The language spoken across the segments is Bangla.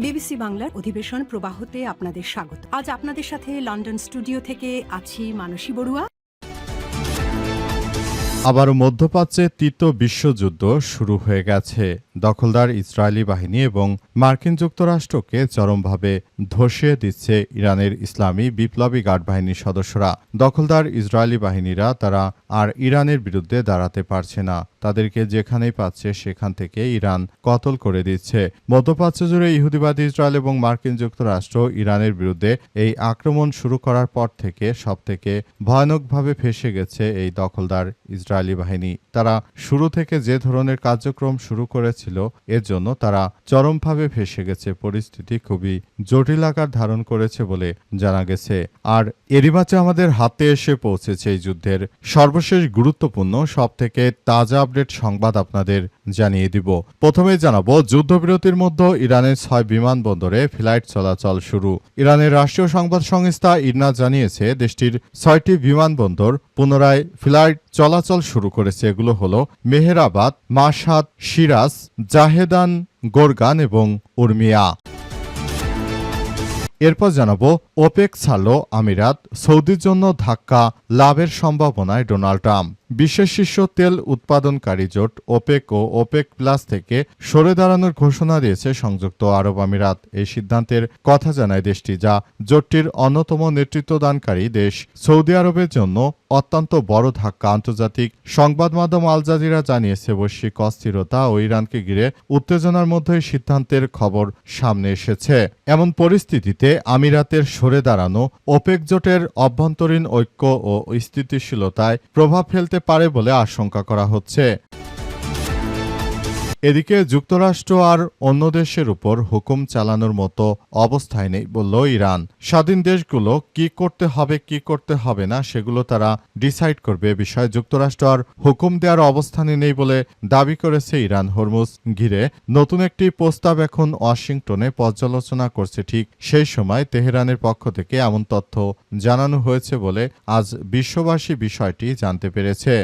বিবিসি বাংলার অধিবেশন প্রবাহতে আপনাদের স্বাগত। আজ আপনাদের সাথে লন্ডন স্টুডিও থেকে আছি মানসী বড়ুয়া। আবারও মধ্যপ্রাচ্যে তৃতীয় বিশ্বযুদ্ধ শুরু হয়ে গেছে। দখলদার ইসরায়েলি বাহিনী এবং মার্কিন যুক্তরাষ্ট্রকে চরমভাবে ধসিয়ে দিচ্ছে ইরানের ইসলামী বিপ্লবী গার্ড বাহিনীর সদস্যরা। দখলদার ইসরায়েলি বাহিনীরা তারা আর ইরানের বিরুদ্ধে দাঁড়াতে পারছে না। তাদেরকে যেখানেই পাচ্ছে সেখান থেকে ইরান কতল করে দিচ্ছে। মধ্যপ্রাচ্য জুড়ে ইহুদিবাদী ইসরায়েল এবং মার্কিন যুক্তরাষ্ট্র ইরানের বিরুদ্ধে এই আক্রমণ শুরু করার পর থেকে সবথেকে ভয়ানকভাবে ফেঁসে গেছে এই দখলদার ইসরায়েলি বাহিনী। তারা শুরু থেকে যে ধরনের কার্যক্রম শুরু করেছিল এর জন্য তারা চরমভাবে ফেঁসে গেছে। পরিস্থিতি খুবই জটিল আকার ধারণ করেছে বলে জানা গেছে। আর এরই মাঝে আমাদের হাতে এসে পৌঁছেছে এই যুদ্ধের সর্বশেষ গুরুত্বপূর্ণ সবথেকে তাজা আপডেট সংবাদ আপনাদের জানিয়ে দিব। প্রথমেই জানাবো, যুদ্ধবিরতির মধ্যে ইরানের 6 বিমানবন্দরে ফ্লাইট চলাচল শুরু। ইরানের রাষ্ট্রীয় সংবাদ সংস্থা ইরনা জানিয়েছে দেশটির 6টি বিমানবন্দর পুনরায় ফ্লাইট চলাচল শুরু করেছে। এগুলো হলো মেহেরাবাদ, মাশহাদ, শিরাজ, জাহেদান, গোরগান এবং উর্মিয়া। এরপর জানাবো, ওপেক ছাড়ল আমিরাত, সৌদির জন্য ধাক্কা, লাভের সম্ভাবনায় ডোনাল্ড ট্রাম্প। বিশ্বের শীর্ষ তেল উৎপাদনকারী জোট ওপেক ও ওপেক প্লাস থেকে সরে দাঁড়ানোর ঘোষণা দিয়েছে সংযুক্ত আরব আমিরাত। এই সিদ্ধান্তের কথা জানায় দেশটি, যা জোটটির অন্যতম নেতৃত্বদানকারী দেশ। সৌদি আরবের জন্য অত্যন্ত বড় ধাক্কা। আন্তর্জাতিক সংবাদ মাধ্যম আল জাজিরা জানিয়েছে বৈশ্বিক অস্থিরতা ও ইরানকে ঘিরে উত্তেজনার মধ্যে সিদ্ধান্তের খবর সামনে এসেছে। এমন পরিস্থিতিতে আমিরাতের সরে দাঁড়ানো ওপেক জোটের অভ্যন্তরীণ ঐক্য ও স্থিতিশীলতায় প্রভাব ফেলতে পারে বলে আশঙ্কা করা হচ্ছে। এদিকে যুক্তরাষ্ট্র আর অন্য দেশের উপর হুকুম চালানোর মতো অবস্থায় নেই বলল ইরান। স্বাধীন দেশগুলো কি করতে হবে না সেগুলো তারা ডিসাইড করবে। বিষয়ে যুক্তরাষ্ট্র আর হুকুম দেওয়ার অবস্থানে নেই বলে দাবি করেছে ইরান। হরমুজ ঘিরে নতুন একটি প্রস্তাব এখন ওয়াশিংটনে পর্যালোচনা করছে। ঠিক সেই সময় তেহরানের পক্ষ থেকে এমন তথ্য জানানো হয়েছে বলে আজ বিশ্ববাসী বিষয়টি জানতে পেরেছে।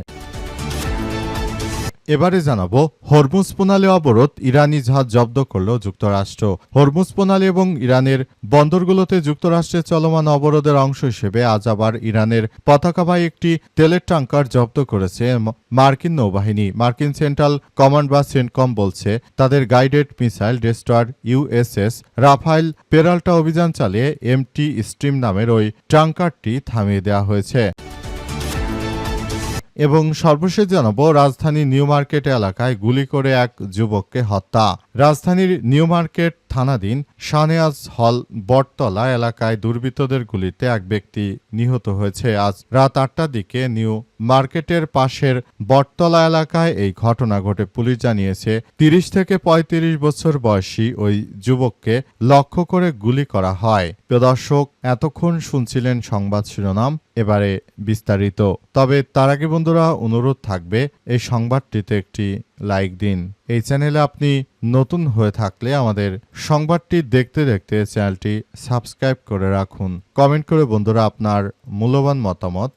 এবারে জানাবো, হরমুজ প্রণালী অবরোধ, ইরানি জাহাজ জব্দ করল যুক্তরাষ্ট্র। হরমুজ প্রণালী এবং ইরানের বন্দরগুলোতে যুক্তরাষ্ট্রের চলমান অবরোধের অংশ হিসেবে আজ আবার ইরানের পতাকাবাহী একটি তেলের ট্যাঙ্কার জব্দ করেছে মার্কিন নৌবাহিনী। মার্কিন সেন্ট্রাল কমান্ড বা সেন্টকম বলছে তাদের guided missile destroyer USS Rafael Peralta অভিযান চালিয়ে এমটি স্ট্রিম নামের ওই ট্যাঙ্কারটি থামিয়ে দেওয়া হয়েছে। এবং সর্বশেষ জানাবো, রাজধানীর নিউ মার্কেট এলাকায় গুলি করে এক যুবককে হত্যা। রাজধানীর নিউ মার্কেট থানাধীন শাহনেওয়াজ হল বটতলা এলাকায় দুর্বৃত্তদের গুলিতে এক ব্যক্তি নিহত হয়েছে। আজ রাত 8টার দিকে নিউ মার্কেটের পাশের বটতলা এলাকায় এই ঘটনা ঘটে। পুলিশ জানিয়েছে 30 থেকে 35 বছর বয়সী ওই যুবককে লক্ষ্য করে গুলি করা হয়। প্রিয় দর্শক, এতক্ষণ শুনছিলেন সংবাদ শিরোনাম, এবারে বিস্তারিত। তবে তার আগে বন্ধুরা অনুরোধ থাকবে এই সংবাদটিতে একটি লাইক দিন। এই চ্যানেলে আপনি নতুন হয়ে থাকলে আমাদের সংবাদটি দেখতে দেখতে চ্যানেলটি সাবস্ক্রাইব করে রাখুন। কমেন্ট করে বন্ধুরা আপনার মূল্যবান মতামত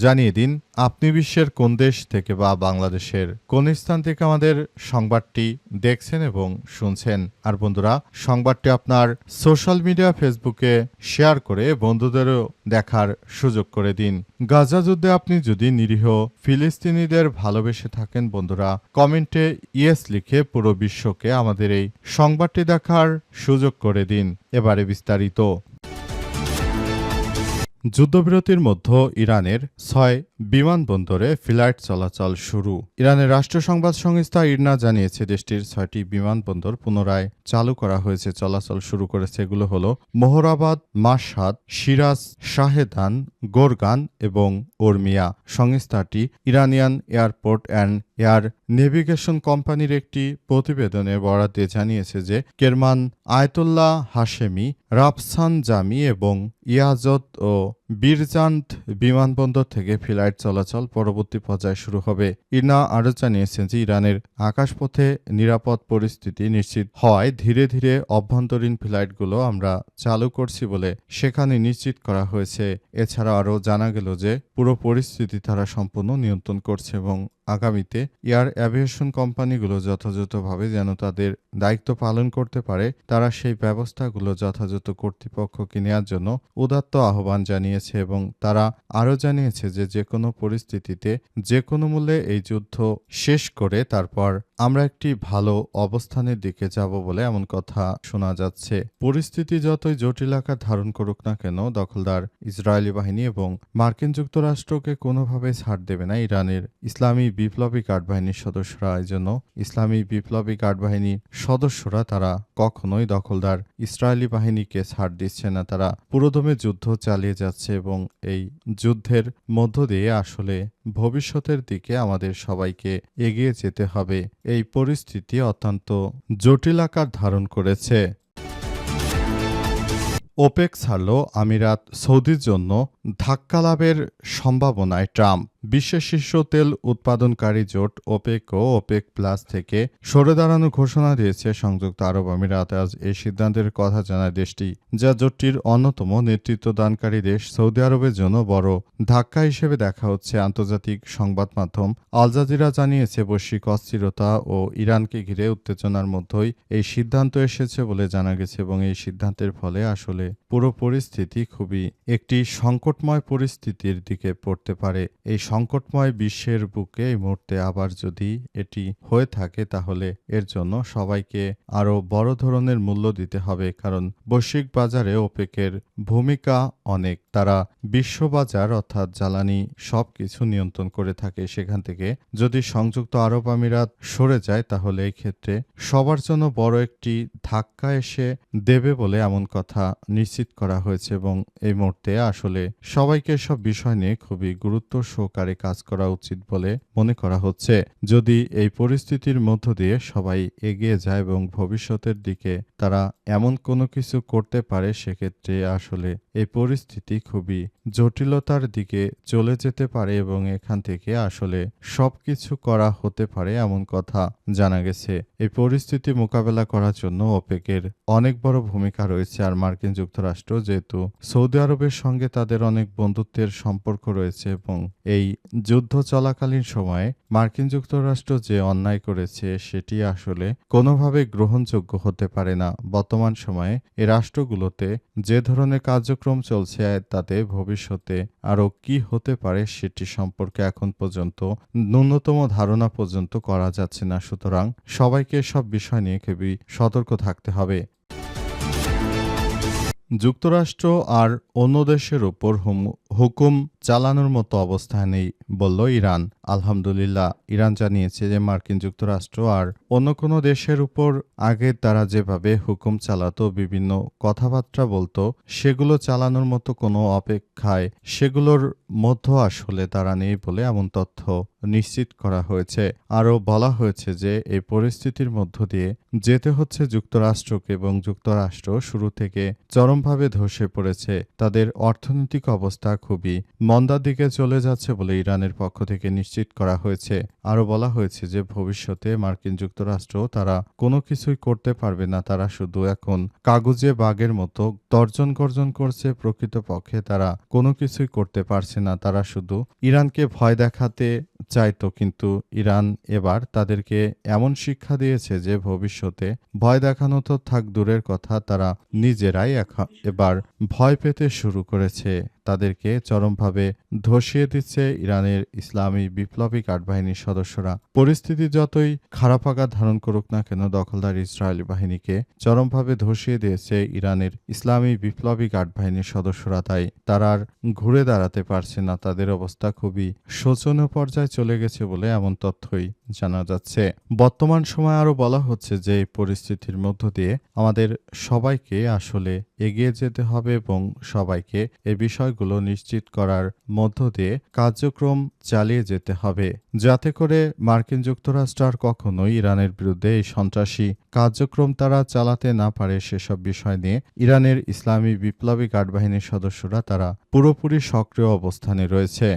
জানিয়ে দিন আপনি বিশ্বের কোন দেশ থেকে বা বাংলাদেশের কোন স্থান থেকে আমাদের সংবাদটি দেখছেন এবং শুনছেন। আর বন্ধুরা, সংবাদটি আপনার সোশ্যাল মিডিয়া ফেসবুকে শেয়ার করে বন্ধুদেরও দেখার সুযোগ করে দিন। গাজা যুদ্ধে আপনি যদি নিরীহ ফিলিস্তিনিদের ভালোবেসে থাকেন বন্ধুরা, কমেন্টে ইয়েস লিখে পুরো বিশ্বকে আমাদের এই সংবাদটি দেখার সুযোগ করে দিন। এবারে বিস্তারিত। যুদ্ধবিরতির মধ্যে ইরানের 6 বিমানবন্দরে ফ্লাইট চলাচল শুরু। ইরানের রাষ্ট্রীয় সংবাদ সংস্থা ইরনা জানিয়েছে দেশটির 6টি বিমানবন্দর পুনরায় চালু করা হয়েছে, চলাচল শুরু করেছে। এগুলো হলো মেহেরাবাদ, মাশহাদ, শিরাজ, শাহেদান, গোরগান এবং উর্মিয়া। সংস্থাটি Iranian airport and air navigation কোম্পানির একটি প্রতিবেদনে বরাত দিয়ে জানিয়েছে যে কেরমান, আয়তুল্লাহ হাশেমি, রাফসান জামি এবং ইয়াজত ও বীরজান্দ বিমানবন্দর থেকে ফ্লাইট চলাচল পরবর্তী পর্যায়ে শুরু হবে। ইনা আরও জানিয়েছেন যে ইরানের আকাশপথে নিরাপদ পরিস্থিতি নিশ্চিত হওয়ায় ধীরে ধীরে অভ্যন্তরীণ ফ্লাইটগুলো আমরা চালু করছি বলে সেখানে নিশ্চিত করা হয়েছে। এছাড়া আরও জানা গেল যে পুরো পরিস্থিতি তারা সম্পূর্ণ নিয়ন্ত্রণ করছে এবং আগামীতে এয়ার অ্যাভিয়েশন কোম্পানিগুলো যথাযথভাবে যেন তাদের দায়িত্ব পালন করতে পারে তারা সেই ব্যবস্থাগুলো যথাযথ কর্তৃপক্ষকে নেওয়ার জন্য উদাত্ত আহ্বান জানিয়েছে এবং তারা আরও জানিয়েছে যে যে কোনো পরিস্থিতিতে যে কোনো মূল্যে এই যুদ্ধ শেষ করে তারপর আমরা একটি ভালো অবস্থানের দিকে যাব বলে এমন কথা শোনা যাচ্ছে। পরিস্থিতি যতই জটিল আকার ধারণ করুক না কেন দখলদার ইসরায়েলি বাহিনী এবং মার্কিন যুক্তরাষ্ট্রকে কোনোভাবে ছাড় দেবে না ইরানের ইসলামী বিপ্লবী গার্ড বাহিনীর সদস্যরা। এই জন্য ইসলামী বিপ্লবী গার্ড বাহিনীর সদস্যরা তারা কখনোই দখলদার ইসরায়েলি বাহিনীকে ছাড় দিচ্ছে না। তারা পুরোদমে যুদ্ধ চালিয়ে যাচ্ছে এবং এই যুদ্ধের মধ্য দিয়ে আসলে ভবিষ্যতের দিকে আমাদের সবাইকে এগিয়ে যেতে হবে। এই পরিস্থিতি অত্যন্ত জটিল আকার ধারণ করেছে। ওপেক ছাড়ল আমিরাত সৌদির জন্য ধাক্কা লাভের সম্ভাবনায় ট্রাম্প। বিশ্বের শীর্ষ তেল উৎপাদনকারী জোট ওপেক ও ওপেক প্লাস থেকে সরে দাঁড়ানোর ঘোষণা দিয়েছে সংযুক্ত আরব আমিরাত। আজ এই সিদ্ধান্তের কথা জানায় দেশটি, যা জোটটির অন্যতম নেতৃত্বদানকারী দেশ সৌদি আরবের জন্য বড় ধাক্কা হিসেবে দেখা হচ্ছে। আন্তর্জাতিক সংবাদ মাধ্যম আল জাজিরা জানিয়েছে বৈশ্বিক অস্থিরতা ও ইরানকে ঘিরে উত্তেজনার মধ্যেই এই সিদ্ধান্ত এসেছে বলে জানা গেছে এবং এই সিদ্ধান্তের ফলে আসলে পুরো পরিস্থিতি খুবই একটি সংকটময় পরিস্থিতির দিকে পড়তে পারে। এই সংকটময় বিশ্বের বুকে এই মুহূর্তে আবার যদি এটি হয়ে থাকে তাহলে এর জন্য সবাইকে আরও বড় ধরনের মূল্য দিতে হবে, কারণ বৈশ্বিক বাজারে ওপেকের ভূমিকা অনেক। তারা বিশ্ববাজার অর্থাৎ জ্বালানি সবকিছু নিয়ন্ত্রণ করে থাকে। সেখান থেকে যদি সংযুক্ত আরব আমিরাত সরে যায় তাহলে এই ক্ষেত্রে সবার জন্য বড় একটি ধাক্কা এসে দেবে বলে এমন কথা নিশ্চিত করা হয়েছে এবং এই মুহূর্তে আসলে সবাইকে সব বিষয় নিয়ে খুবই গুরুত্ব সহকারে কাজ করা উচিত বলে মনে করা হচ্ছে। যদি এই পরিস্থিতির মধ্য দিয়ে সবাই এগিয়ে যায় এবং ভবিষ্যতের দিকে তারা এমন কোনো কিছু করতে পারে সেক্ষেত্রে আসলে এই পরিস্থিতি খুবই জটিলতার দিকে চলে যেতে পারে এবং এখান থেকে আসলে সবকিছু করা হতে পারে এমন কথা জানা গেছে। এই পরিস্থিতি মোকাবেলা করার জন্য ওপেকের অনেক বড় ভূমিকা রয়েছে। আর মার্কিন যুক্তরাষ্ট্র যেহেতু সৌদি আরবের সঙ্গে তাদের অনেক বন্ধুত্বের সম্পর্ক রয়েছে এবং এই যুদ্ধ চলাকালীন সময়ে মার্কিন যুক্তরাষ্ট্র যে অন্যায় করেছে সেটি আসলে কোনোভাবে গ্রহণযোগ্য হতে পারে না। বর্তমান সময়ে এই রাষ্ট্রগুলোতে যে ধরনের কার্যক্রম চলছে তাতে ভবিষ্যতে আরও কি হতে পারে সেটি সম্পর্কে এখন পর্যন্ত ন্যূনতম ধারণা পর্যন্ত করা যাচ্ছে না। সুতরাং সবাইকে সব বিষয় নিয়ে খুবই সতর্ক থাকতে হবে। যুক্তরাষ্ট্র আর অন্য দেশের উপর হুকুম চালানোর মতো অবস্থা নেই বলল ইরান। আলহামদুলিল্লাহ, ইরান জানিয়েছে যে মার্কিন যুক্তরাষ্ট্র আর অন্য কোনো দেশের উপর আগে তারা যেভাবে হুকুম চালাতো, বিভিন্ন কথাবার্তা বলতো, সেগুলো চালানোর মতো কোনো অপেক্ষায় সেগুলোর মধ্যে আসলে তারা নেই বলে এমন তথ্য নিশ্চিত করা হয়েছে। আরও বলা হয়েছে যে এই পরিস্থিতির মধ্য দিয়ে যেতে হচ্ছে যুক্তরাষ্ট্রকে এবং যুক্তরাষ্ট্র শুরু থেকে চরমভাবে ধসে পড়েছে। তাদের অর্থনৈতিক অবস্থা খুবই মন্দার দিকে চলে যাচ্ছে বলে ইরানের পক্ষ থেকে নিশ্চিত করা হয়েছে। আরও বলা হয়েছে যে ভবিষ্যতে মার্কিন যুক্তরাষ্ট্র তারা কোনো কিছুই করতে পারবে না। তারা শুধু এখন কাগজে বাঘের মতো তর্জন গর্জন করছে, প্রকৃতপক্ষে তারা কোনো কিছুই করতে পারছে না। তারা শুধু ইরানকে ভয় দেখাতে চাইতো, কিন্তু ইরান এবার তাদেরকে এমন শিক্ষা দিয়েছে যে ভবিষ্যতে ভয় দেখানো তো থাক দূরের কথা, তারা নিজেরাই এবার ভয় পেতে শুরু করেছে। তাদেরকে চরমভাবে ধসিয়ে দিচ্ছে ইরানের ইসলামী বিপ্লবী গার্ড বাহিনীর সদস্যরা। পরিস্থিতি যতই খারাপ আকার ধারণ করুক না কেন দখলদার ইসরায়েলি বাহিনীকে চরমভাবে ধসিয়ে দিয়েছে ইরানের ইসলামী বিপ্লবী গার্ড বাহিনীর সদস্যরা। তাই তারা আর ঘুরে দাঁড়াতে পারছে না। তাদের অবস্থা খুবই শোচনীয় পর্যায়ে চলে গেছে বলে এমন তথ্যই জানা যাচ্ছে। বর্তমান সময়ে আরও বলা হচ্ছে যে এই পরিস্থিতির মধ্য দিয়ে আমাদের সবাইকে আসলে এগিয়ে যেতে হবে এবং সবাইকে এ বিষয়গুলো নিশ্চিত করার মধ্য দিয়ে কার্যক্রম চালিয়ে যেতে হবে, যাতে করে মার্কিন যুক্তরাষ্ট্র আর কখনোই ইরানের বিরুদ্ধে এই সন্ত্রাসী কার্যক্রম তারা চালাতে না পারে। সেসব বিষয় নিয়ে ইরানের ইসলামী বিপ্লবী গার্ড বাহিনীর সদস্যরা তারা পুরোপুরি সক্রিয় অবস্থানে রয়েছে।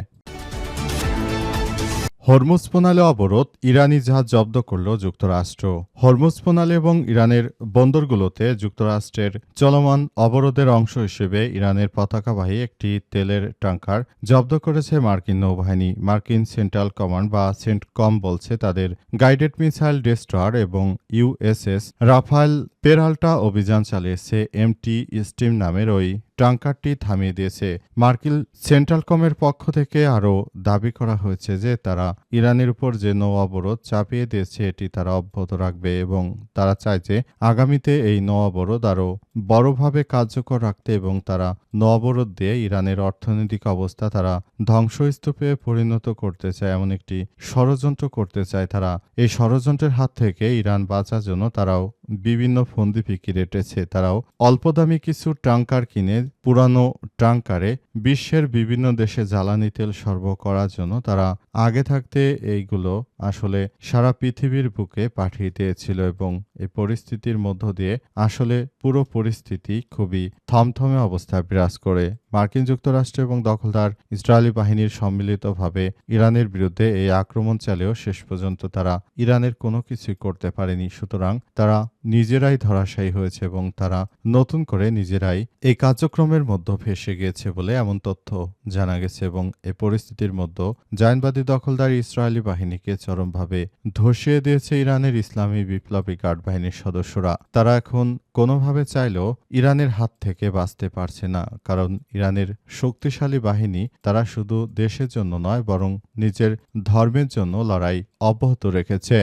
হরমুজ প্রণালী অবরোধ, ইরানি জাহাজ জব্দ করল যুক্তরাষ্ট্র। হরমুজ প্রণালী এবং ইরানের বন্দরগুলোতে যুক্তরাষ্ট্রের চলমান অবরোধের অংশ হিসেবে ইরানের পতাকাবাহী একটি তেলের ট্যাঙ্কার জব্দ করেছে মার্কিন নৌবাহিনী। মার্কিন সেন্ট্রাল কমান্ড বা সেন্টকম বলছে তাদের গাইডেড মিসাইল ডেস্ট্রয়ার এবং ইউএসএস রাফায়েল পেরাল্টা অভিযান চালিয়েছে। এমটি স্টিম নামের ওই ট্যাঙ্কারটি থামিয়ে দিয়েছে। মার্কিন সেন্ট্রাল কমের পক্ষ থেকে আরও দাবি করা হয়েছে যে তারা ইরানের উপর যে নৌ অবরোধ চাপিয়ে দিয়েছে এটি তারা অব্যাহত রাখবে এবং তারা চায় যে আগামীতে এই নৌ অবরোধ আরও বড়ভাবে কার্যকর রাখতে এবং তারা নৌ অবরোধ দিয়ে ইরানের অর্থনৈতিক অবস্থা তারা ধ্বংসস্তূপে পরিণত করতে চায়, এমন একটি ষড়যন্ত্র করতে চায় তারা। এই ষড়যন্ত্রের হাত থেকে ইরান বাঁচার জন্য তারাও বিভিন্ন ফন্দি ফিকির এঁটেছে। তারাও অল্প দামি কিছু ট্যাঙ্কার কিনে পুরানো ট্যাঙ্কারে বিশ্বের বিভিন্ন দেশে জ্বালানি তেল সরবরাহ করার জন্য তারা আগে থাকতে এইগুলো আসলে সারা পৃথিবীর বুকে পাঠিয়ে দিয়েছিল এবং এই পরিস্থিতির মধ্য দিয়ে আসলে পুরো পরিস্থিতি খুবই থমথমে অবস্থায় বিরাজ করে। মার্কিন যুক্তরাষ্ট্র এবং দখলদার ইসরায়েলি বাহিনীর সম্মিলিতভাবে ইরানের বিরুদ্ধে এই আক্রমণ চালিয়েও শেষ পর্যন্ত তারা ইরানের কোনো কিছুই করতে পারেনি। সুতরাং তারা নিজেরাই ধরাশায়ী হয়েছে এবং তারা নতুন করে নিজেরাই এই কার্যক্রমের মধ্যে ফেঁসে গিয়েছে বলে এমন তথ্য জানা গেছে এবং এই পরিস্থিতির মধ্যে জায়নবাদী দখলদার ইসরায়েলি বাহিনীকে চরমভাবে ধসিয়ে দিয়েছে ইরানের ইসলামী বিপ্লবী গার্ড বাহিনীর সদস্যরা। তারা এখন কোনোভাবে চাইলেও ইরানের হাত থেকে বাঁচতে পারছে না, কারণ ইরানের শক্তিশালী বাহিনী তারা শুধু দেশের জন্য নয় বরং নিজের ধর্মের জন্য লড়াই অব্যাহত রেখেছে।